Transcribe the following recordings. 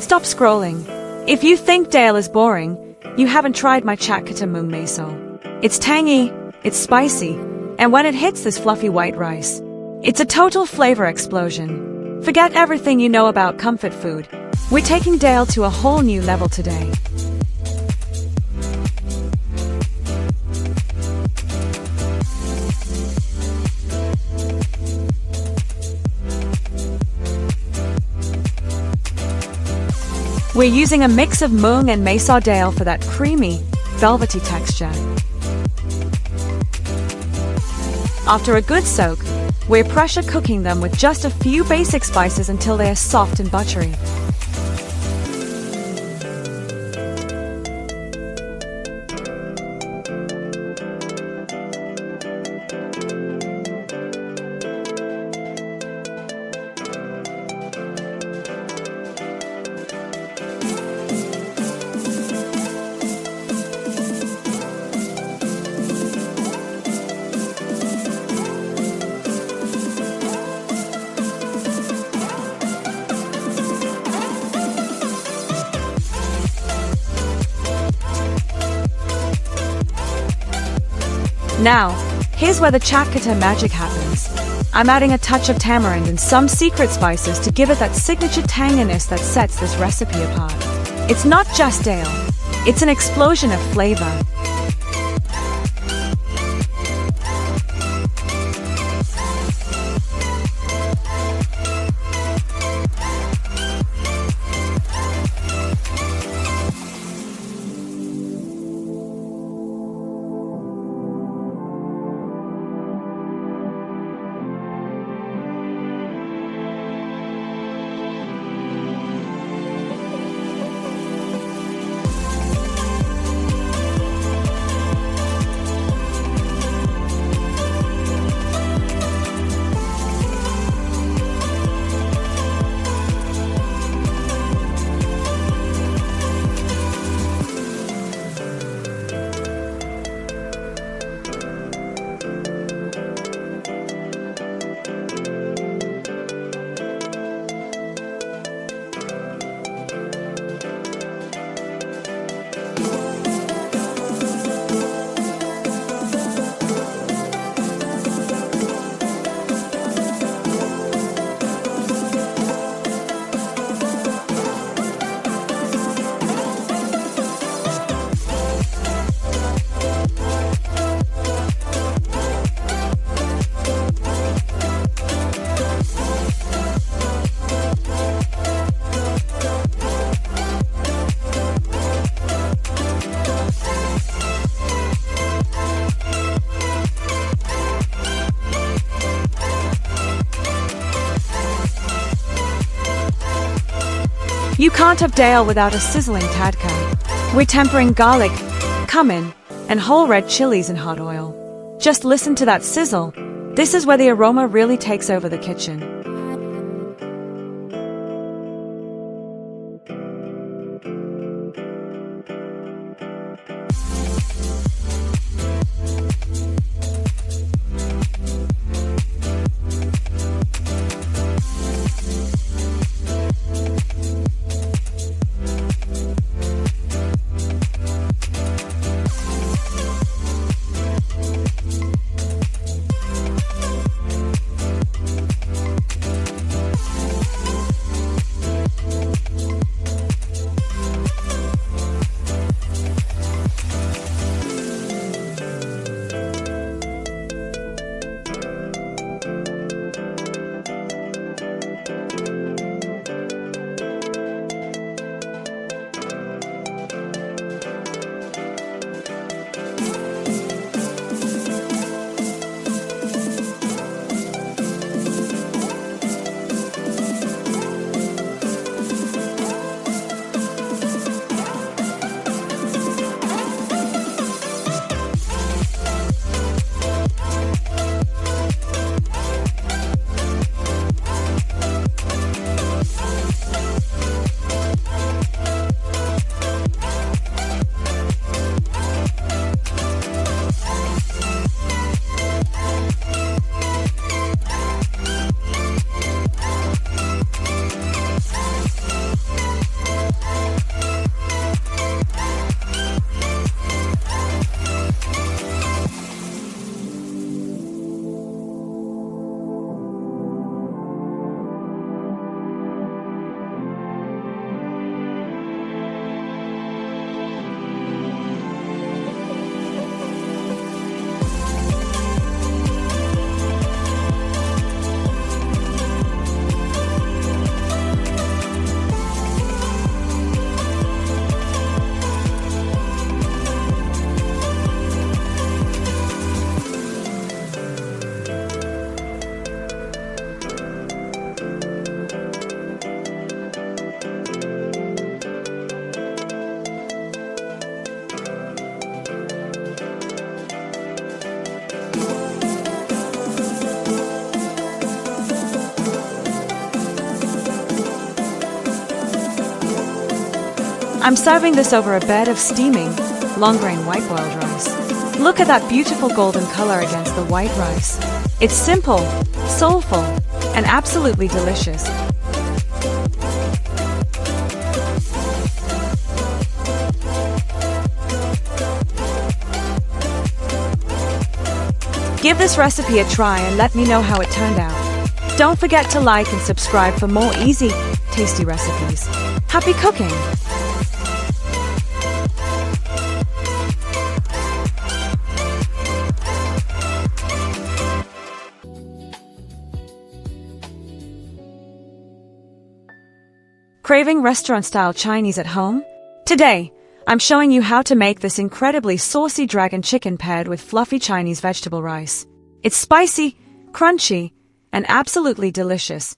Stop scrolling. If you think Dale is boring, you haven't tried my Chatkata mung miso. It's tangy, it's spicy, and when it hits this fluffy white rice, it's a total flavor explosion. Forget everything you know about comfort food. We're taking Dale to a whole new level today. We're using a mix of mung and miso Dale for that creamy, velvety texture. After a good soak, we're pressure cooking them with just a few basic spices until they are soft and buttery. Now, here's where the Chatkata magic happens. I'm adding a touch of tamarind and some secret spices to give it that signature tanginess that sets this recipe apart. It's not just Dale, it's an explosion of flavor. You can't have Dale without a sizzling tadka. We're tempering garlic, cumin, and whole red chilies in hot oil. Just listen to that sizzle. This is where the aroma really takes over the kitchen. I'm serving this over a bed of steaming, long-grain white boiled rice. Look at that beautiful golden color against the white rice. It's simple, soulful, and absolutely delicious. Give this recipe a try and let me know how it turned out. Don't forget to like and subscribe for more easy, tasty recipes. Happy cooking! Craving restaurant-style Chinese at home? Today, I'm showing you how to make this incredibly saucy dragon chicken paired with fluffy Chinese vegetable rice. It's spicy, crunchy, and absolutely delicious.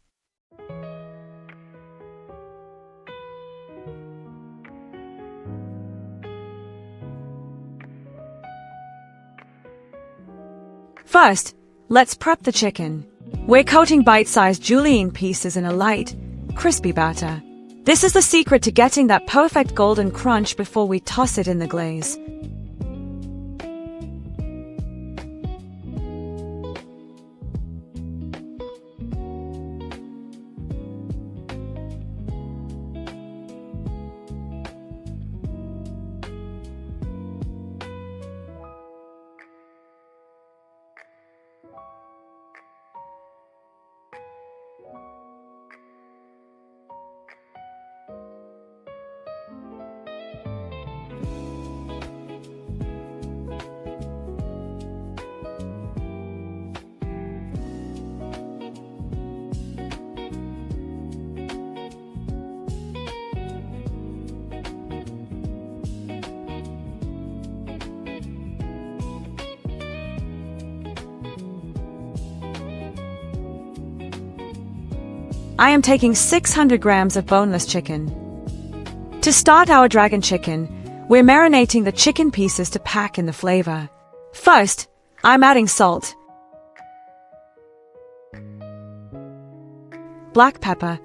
First, let's prep the chicken. We're coating bite-sized julienne pieces in a light, crispy batter. This is the secret to getting that perfect golden crunch before we toss it in the glaze. I am taking 600 grams of boneless chicken. To start our dragon chicken, we're marinating the chicken pieces to pack in the flavor. First, I'm adding salt, black pepper,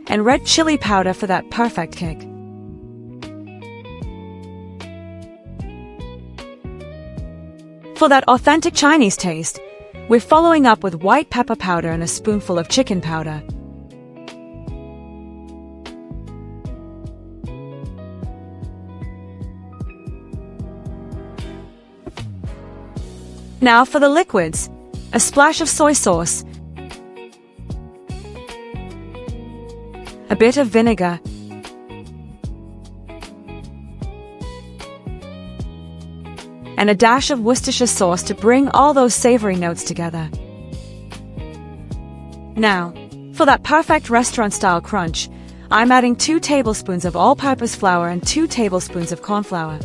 and red chili powder for that perfect kick. For that authentic Chinese taste, we're following up with white pepper powder and a spoonful of chicken powder. Now for the liquids, a splash of soy sauce, a bit of vinegar, and a dash of Worcestershire sauce to bring all those savory notes together. Now, for that perfect restaurant-style crunch, I'm adding 2 tablespoons of all-purpose flour and 2 tablespoons of corn flour.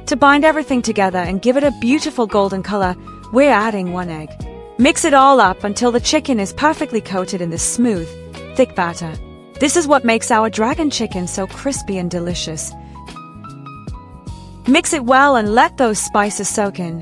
To bind everything together and give it a beautiful golden color, we're adding 1 egg. Mix it all up until the chicken is perfectly coated in this smooth, thick batter. This is what makes our dragon chicken so crispy and delicious. Mix it well and let those spices soak in.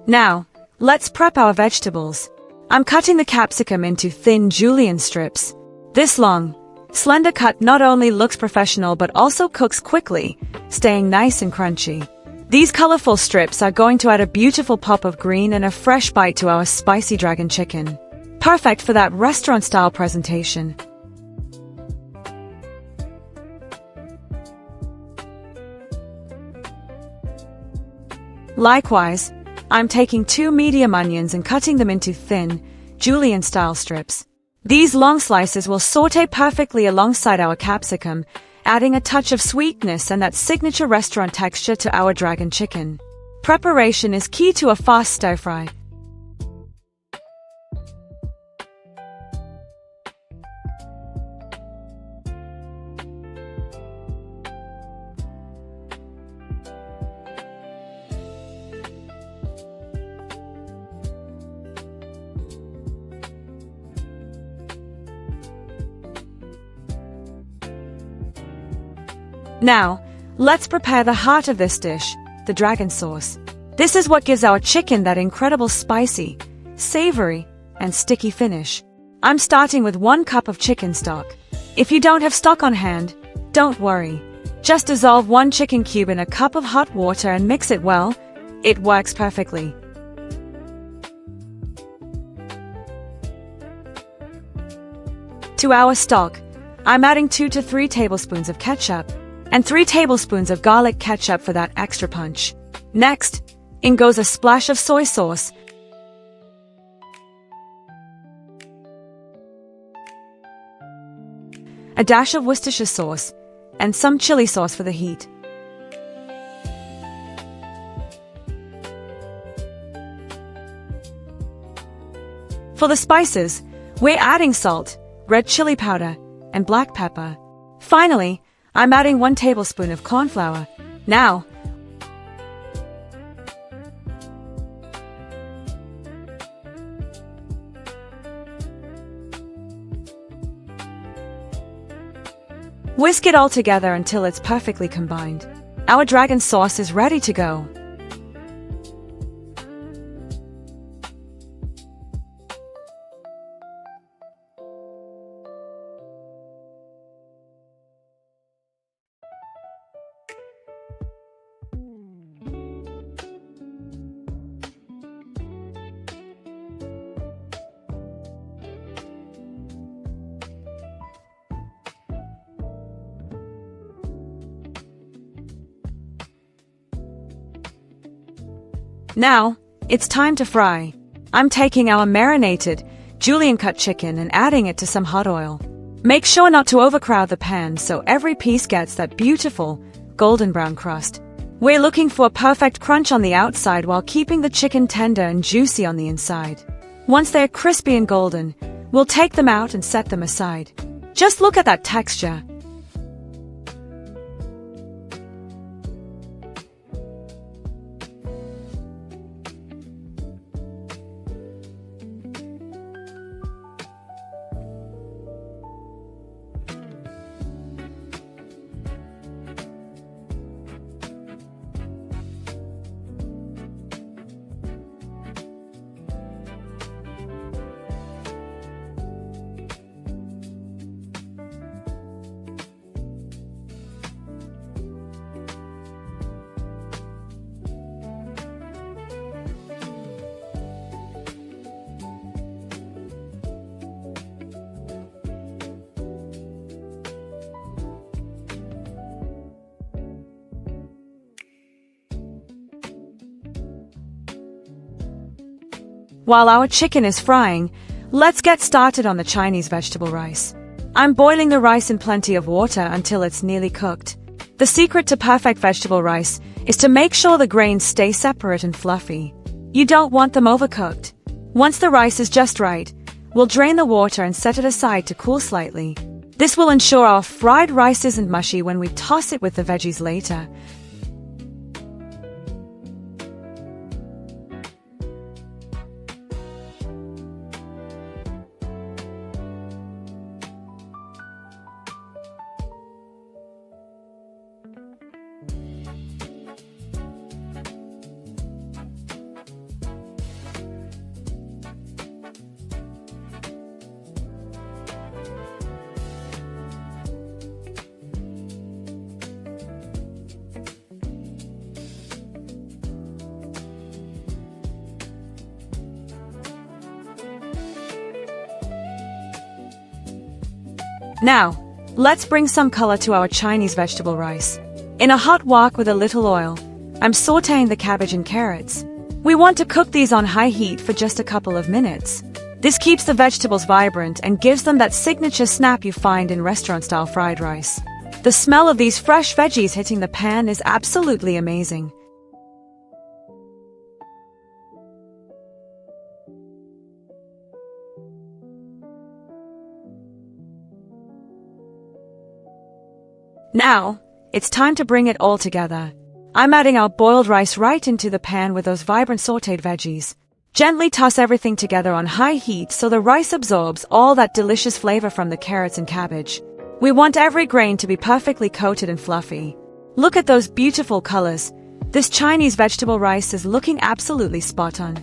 Now, let's prep our vegetables. I'm cutting the capsicum into thin julienne strips. This long, slender cut not only looks professional but also cooks quickly, staying nice and crunchy. These colorful strips are going to add a beautiful pop of green and a fresh bite to our spicy dragon chicken. Perfect for that restaurant-style presentation. Likewise, I'm taking 2 medium onions and cutting them into thin, julienne-style strips. These long slices will saute perfectly alongside our capsicum, adding a touch of sweetness and that signature restaurant texture to our dragon chicken. Preparation is key to a fast stir-fry. Now, let's prepare the heart of this dish, the dragon sauce. This is what gives our chicken that incredible spicy, savory, and sticky finish. I'm starting with 1 cup of chicken stock. If you don't have stock on hand, don't worry. Just dissolve 1 chicken cube in a cup of hot water and mix it well. It works perfectly. To our stock, I'm adding 2 to 3 tablespoons of ketchup and 3 tablespoons of garlic ketchup for that extra punch. Next, in goes a splash of soy sauce, a dash of Worcestershire sauce, and some chili sauce for the heat. For the spices, we're adding salt, red chili powder, and black pepper. Finally, I'm adding 1 tablespoon of corn flour. Now, whisk it all together until it's perfectly combined. Our dragon sauce is ready to go. Now, it's time to fry. I'm taking our marinated, julienne-cut chicken and adding it to some hot oil. Make sure not to overcrowd the pan so every piece gets that beautiful, golden brown crust. We're looking for a perfect crunch on the outside while keeping the chicken tender and juicy on the inside. Once they're crispy and golden, we'll take them out and set them aside. Just look at that texture. While our chicken is frying, let's get started on the Chinese vegetable rice. I'm boiling the rice in plenty of water until it's nearly cooked. The secret to perfect vegetable rice is to make sure the grains stay separate and fluffy. You don't want them overcooked. Once the rice is just right, we'll drain the water and set it aside to cool slightly. This will ensure our fried rice isn't mushy when we toss it with the veggies later. Now, let's bring some color to our Chinese vegetable rice. In a hot wok with a little oil, I'm sautéing the cabbage and carrots. We want to cook these on high heat for just a couple of minutes. This keeps the vegetables vibrant and gives them that signature snap you find in restaurant-style fried rice. The smell of these fresh veggies hitting the pan is absolutely amazing. Now, it's time to bring it all together. I'm adding our boiled rice right into the pan with those vibrant sautéed veggies. Gently toss everything together on high heat so the rice absorbs all that delicious flavor from the carrots and cabbage. We want every grain to be perfectly coated and fluffy. Look at those beautiful colors. This Chinese vegetable rice is looking absolutely spot on.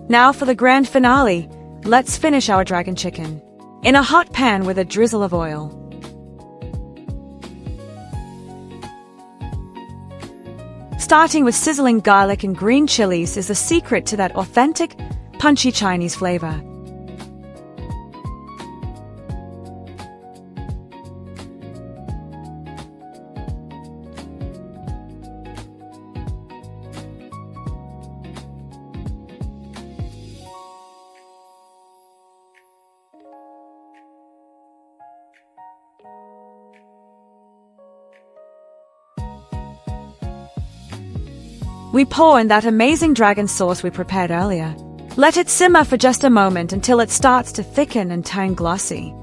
Now for the grand finale, let's finish our dragon chicken. In a hot pan with a drizzle of oil. Starting with sizzling garlic and green chilies is the secret to that authentic, punchy Chinese flavor. We pour in that amazing dragon sauce we prepared earlier. Let it simmer for just a moment until it starts to thicken and turn glossy.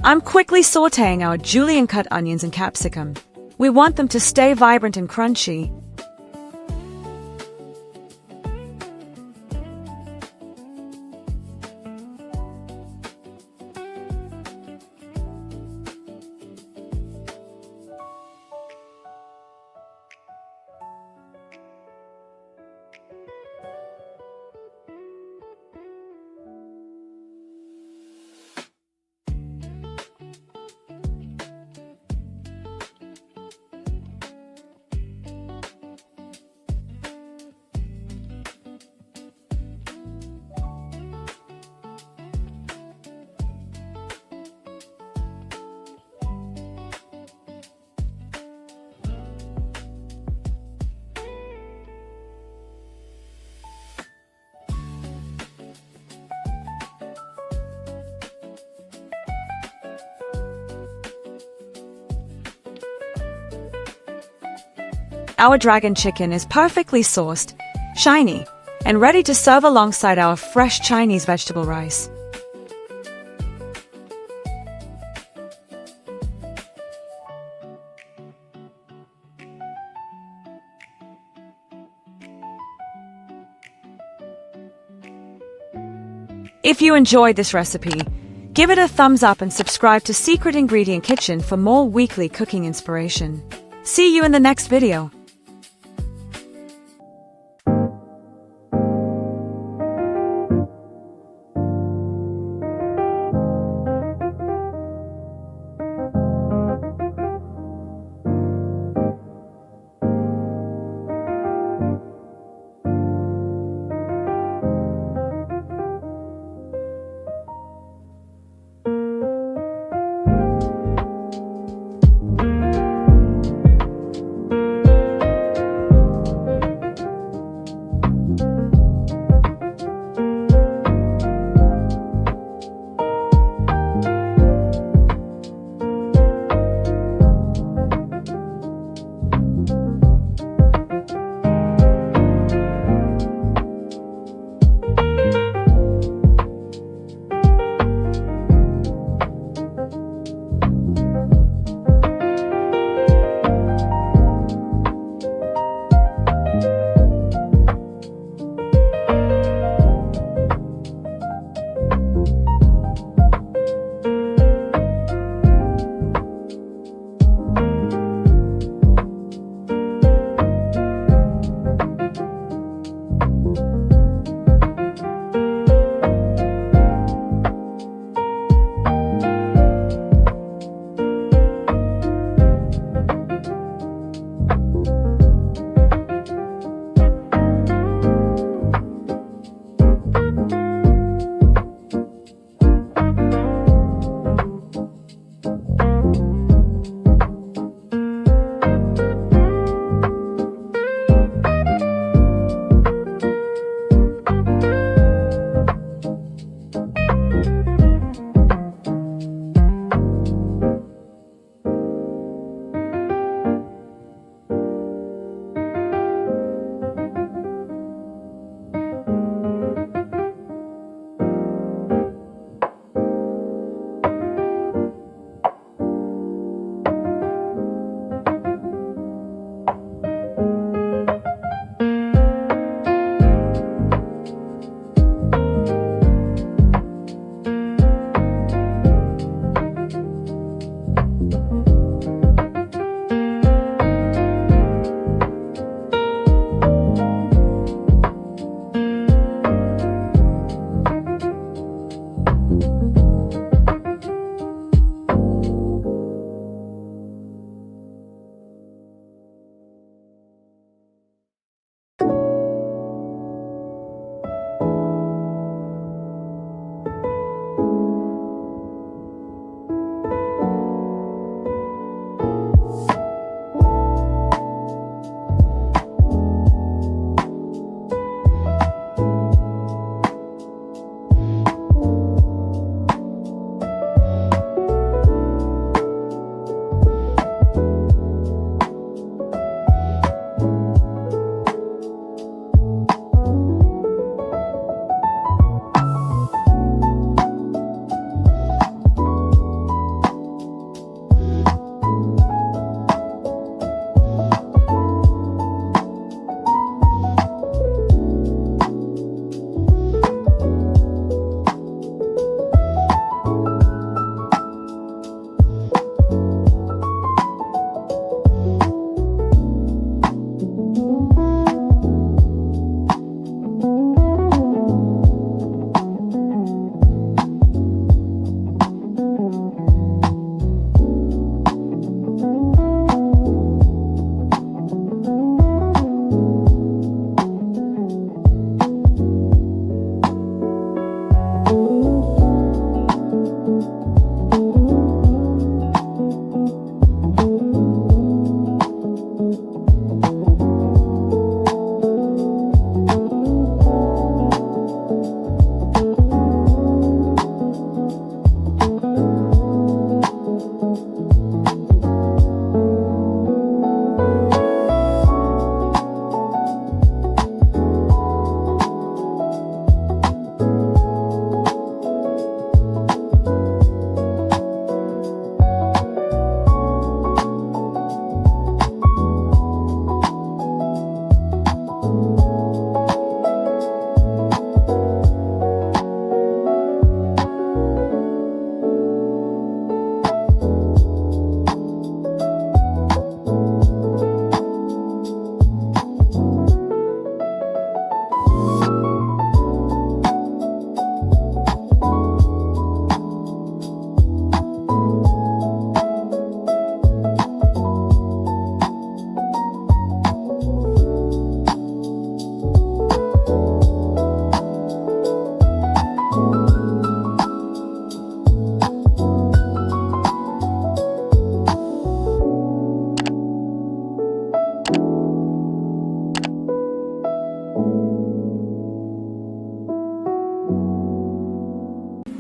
I'm quickly sautéing our julienne-cut onions and capsicum. We want them to stay vibrant and crunchy. Our dragon chicken is perfectly sauced, shiny, and ready to serve alongside our fresh Chinese vegetable rice. If you enjoyed this recipe, give it a thumbs up and subscribe to Secret Ingredient Kitchen for more weekly cooking inspiration. See you in the next video.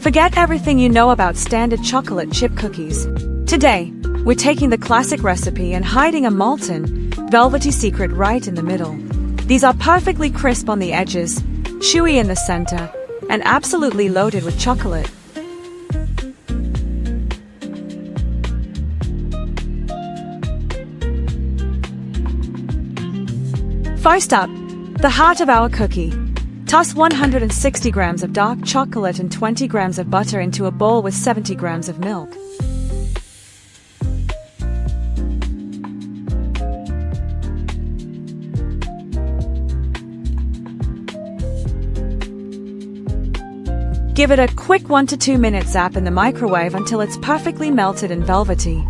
Forget everything you know about standard chocolate chip cookies. Today, we're taking the classic recipe and hiding a molten, velvety secret right in the middle. These are perfectly crisp on the edges, chewy in the center, and absolutely loaded with chocolate. First up, the heart of our cookie. Toss 160 grams of dark chocolate and 20 grams of butter into a bowl with 70 grams of milk. Give it a quick 1 to 2 minute zap in the microwave until it's perfectly melted and velvety.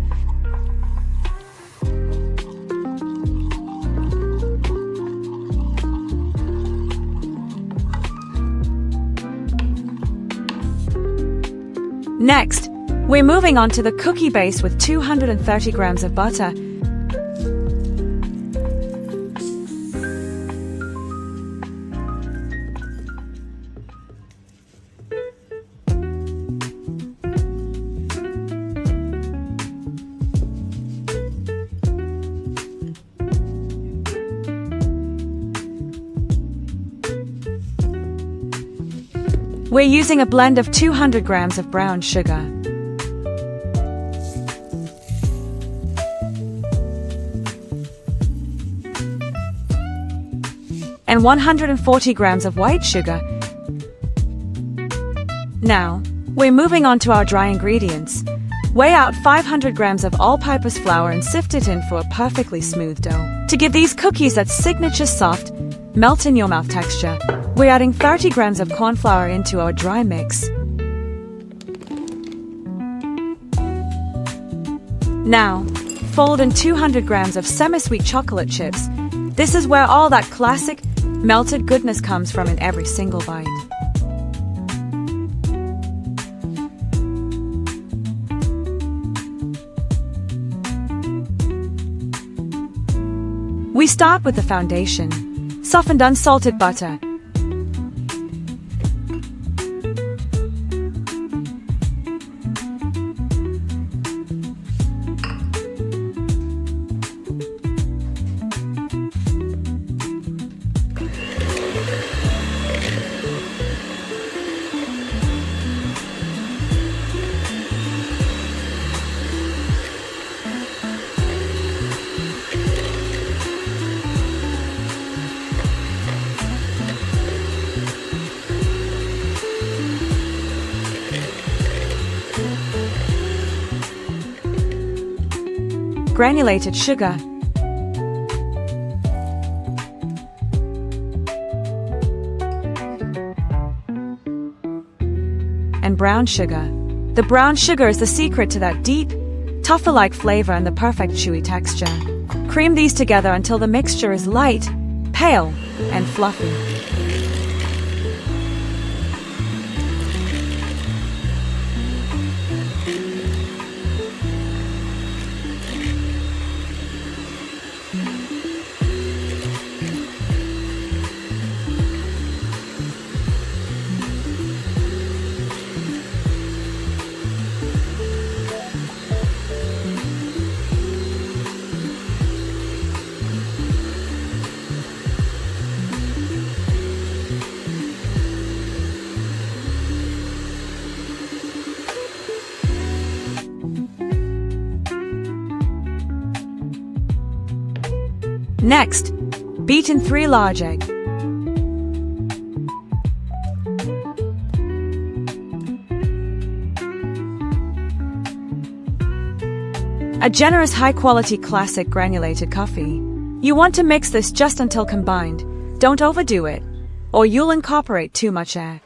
Next, we're moving on to the cookie base with 230 grams of butter, we're using a blend of 200 grams of brown sugar, and 140 grams of white sugar. Now, we're moving on to our dry ingredients. Weigh out 500 grams of all-purpose flour and sift it in for a perfectly smooth dough. To give these cookies that signature soft, melt-in-your-mouth texture, we're adding 30 grams of corn flour into our dry mix. Now, fold in 200 grams of semi-sweet chocolate chips. This is where all that classic, melted goodness comes from in every single bite. We start with the foundation: softened unsalted butter, granulated sugar, and brown sugar. The brown sugar is the secret to that deep, toffee-like flavor and the perfect chewy texture. Cream these together until the mixture is light, pale, and fluffy. Next, beat in 3 large eggs. A generous high-quality classic granulated coffee. You want to mix this just until combined. Don't overdo it, or you'll incorporate too much air.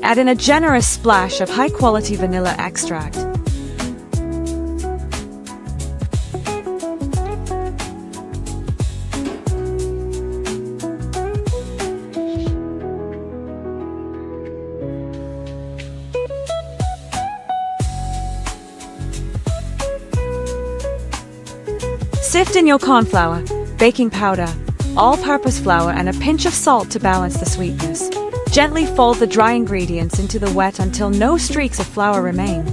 Add in a generous splash of high-quality vanilla extract. Sift in your corn flour, baking powder, all-purpose flour and a pinch of salt to balance the sweetness. Gently fold the dry ingredients into the wet until no streaks of flour remain.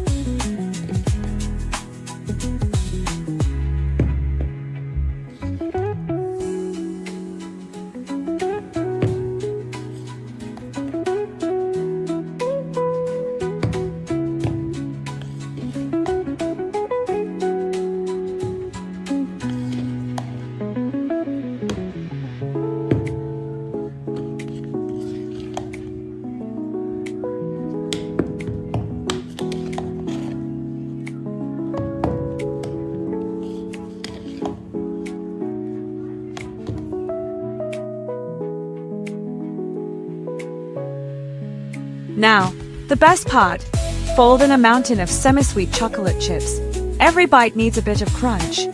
Now, the best part. Fold in a mountain of semi-sweet chocolate chips. Every bite needs a bit of crunch.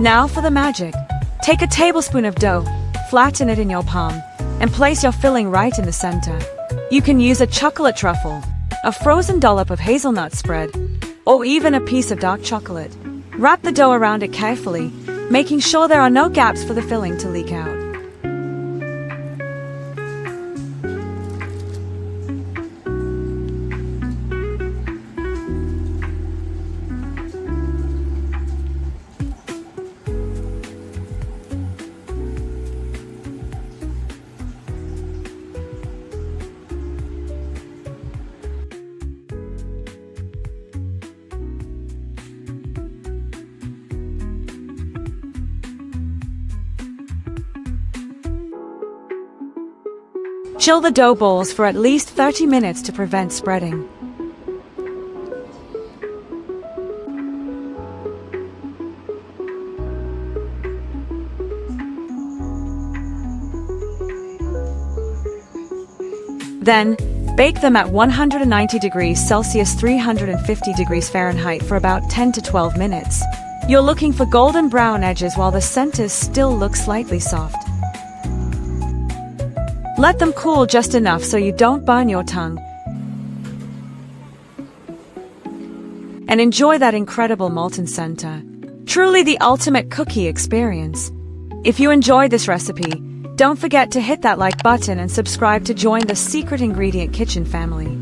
Now for the magic. Take a tablespoon of dough, flatten it in your palm, and place your filling right in the center. You can use a chocolate truffle, a frozen dollop of hazelnut spread, or even a piece of dark chocolate. Wrap the dough around it carefully, making sure there are no gaps for the filling to leak out. Chill the dough balls for at least 30 minutes to prevent spreading. Then, bake them at 190 degrees Celsius 350 degrees Fahrenheit for about 10 to 12 minutes. You're looking for golden brown edges while the center still looks slightly soft. Let them cool just enough so you don't burn your tongue. And enjoy that incredible molten center. Truly the ultimate cookie experience. If you enjoyed this recipe, don't forget to hit that like button and subscribe to join the Secret Ingredient Kitchen family.